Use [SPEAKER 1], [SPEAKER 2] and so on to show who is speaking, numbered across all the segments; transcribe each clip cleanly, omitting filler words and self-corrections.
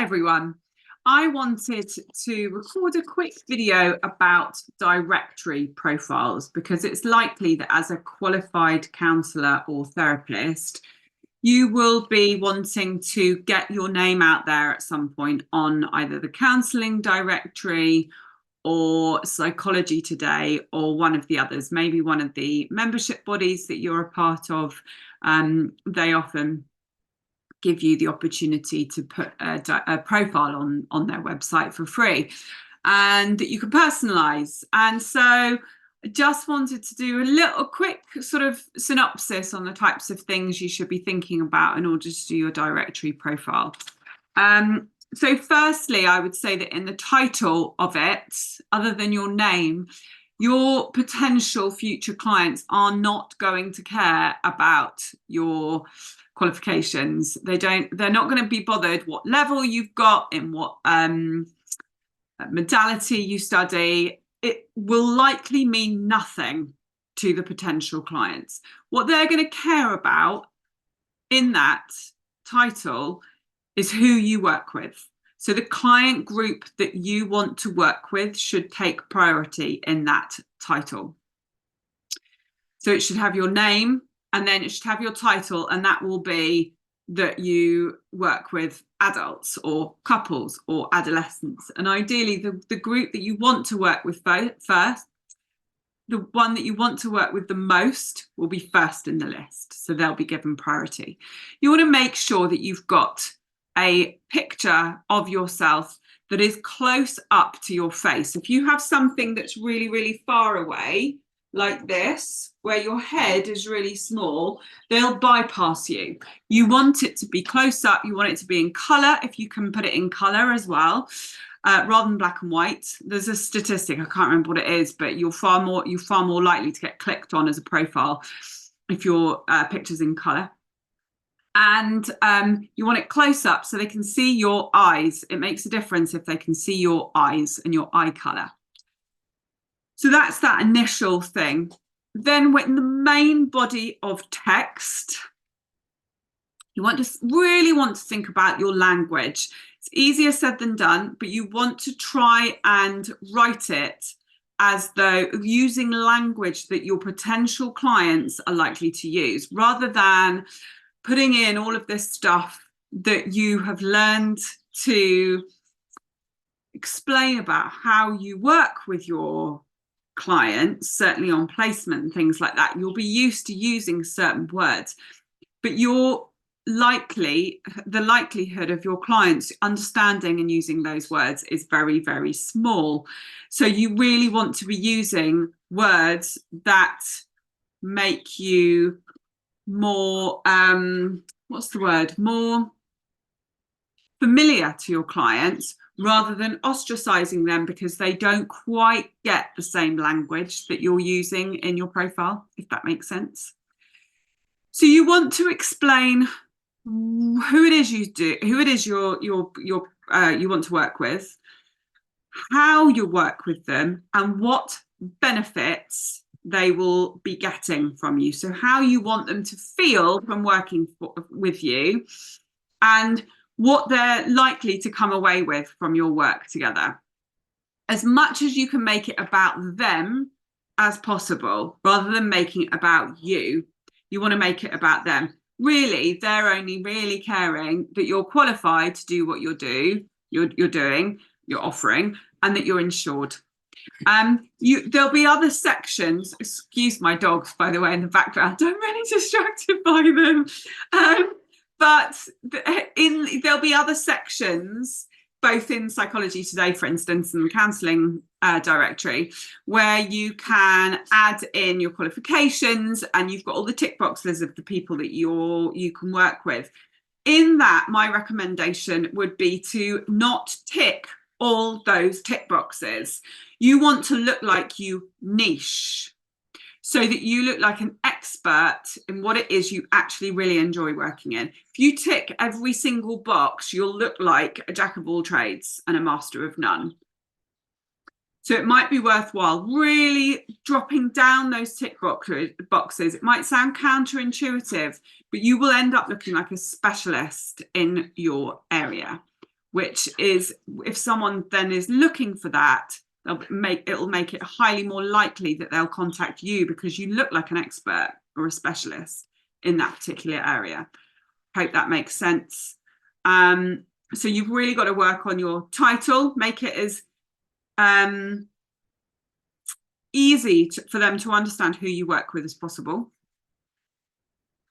[SPEAKER 1] Hi everyone. I wanted to record a quick video about directory profiles because it's likely that as a qualified counsellor or therapist, you will be wanting to get your name out there at some point on either the counselling directory or Psychology Today or one of the others, maybe one of the membership bodies that you're a part of. They often give you the opportunity to put a profile on their website for free and that you can personalize. And so I just wanted to do a little quick sort of synopsis on the types of things you should be thinking about in order to do your directory profile. So firstly, I would say that in the title of it, other than your name, your potential future clients are not going to care about your qualifications. They're not going to be bothered what level you've got, in what modality you study. It will likely mean nothing to the potential clients. What they're going to care about in that title is who you work with. So the client group that you want to work with should take priority in that title. So it should have your name, and then it should have your title, and that will be that you work with adults or couples or adolescents. And ideally, the group that you want to work with first, the one that you want to work with the most, will be first in the list. So they'll be given priority. You want to make sure that you've got a picture of yourself that is close up to your face. If you have something that's really, really far away, like this, where your head is really small, they'll bypass you. You want it to be close up. You want it to be in colour, if you can put it in colour as well, rather than black and white. There's a statistic, I can't remember what it is, but you're far more likely to get clicked on as a profile if your picture's in colour. And you want it close up so they can see your eyes. It makes a difference if they can see your eyes and your eye colour. So that's that initial thing. Then in the main body of text, you really want to think about your language. It's easier said than done, but you want to try and write it as though using language that your potential clients are likely to use, rather than putting in all of this stuff that you have learned to explain about how you work with your clients, certainly on placement and things like that. You'll be used to using certain words, but the likelihood of your clients understanding and using those words is very, very small. So you really want to be using words that make you more, more familiar to your clients, rather than ostracizing them because they don't quite get the same language that you're using in your profile, if that makes sense. So you want to explain who it is you do, who it is you want to work with, how you work with them, and what benefits they will be getting from you. So how you want them to feel from working with you, and what they're likely to come away with from your work together. As much as you can make it about them as possible, rather than making it about you, you want to make it about them. Really, they're only really caring that you're qualified to do what you're doing, you're offering, and that you're insured. There'll be other sections. Excuse my dogs, by the way, in the background. I'm really distracted by them. But there'll be other sections, both in Psychology Today, for instance, and the counselling directory, where you can add in your qualifications, and you've got all the tick boxes of the people that you can work with. In that, my recommendation would be to not tick all those tick boxes. You want to look like you niche, so that you look like an expert in what it is you actually really enjoy working in. If you tick every single box, you'll look like a jack of all trades and a master of none. So it might be worthwhile really dropping down those tick boxes. It might sound counterintuitive, but you will end up looking like a specialist in your area. which is, if someone then is looking for that, it'll make it highly more likely that they'll contact you because you look like an expert or a specialist in that particular area. Hope that makes sense. So you've really got to work on your title, make it as easy for them to understand who you work with as possible.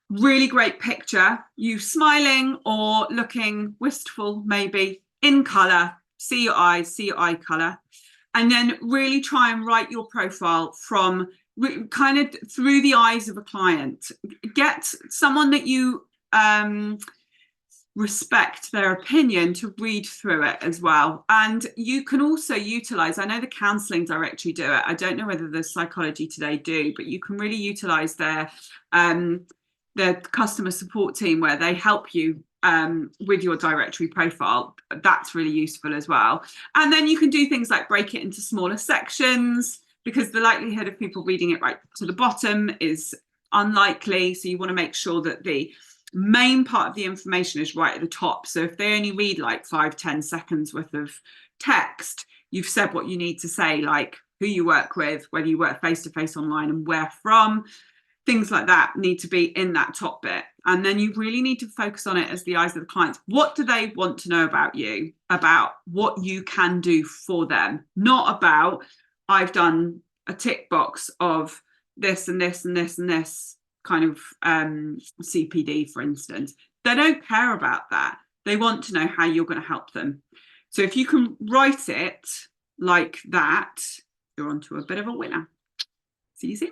[SPEAKER 1] Really great picture, you smiling or looking wistful, maybe in colour, see your eyes, see your eye colour. And then really try and write your profile from kind of through the eyes of a client. Get someone that you respect their opinion to read through it as well. And you can also utilize, I know the counselling directory do it, I don't know whether the Psychology Today do, but you can really utilize their customer support team where they help you with your directory profile. That's really useful as well. And then you can do things like break it into smaller sections, because the likelihood of people reading it right to the bottom is unlikely. So you want to make sure that the main part of the information is right at the top. So if they only read like 5-10 seconds worth of text, you've said what you need to say, like who you work with, whether you work face-to-face, online, and where from. Things like that need to be in that top bit. And then you really need to focus on it as the eyes of the clients. What do they want to know about you, about what you can do for them? Not about, I've done a tick box of this and this and this and this kind of CPD, for instance. They don't care about that. They want to know how you're going to help them. So if you can write it like that, you're onto a bit of a winner. See you soon.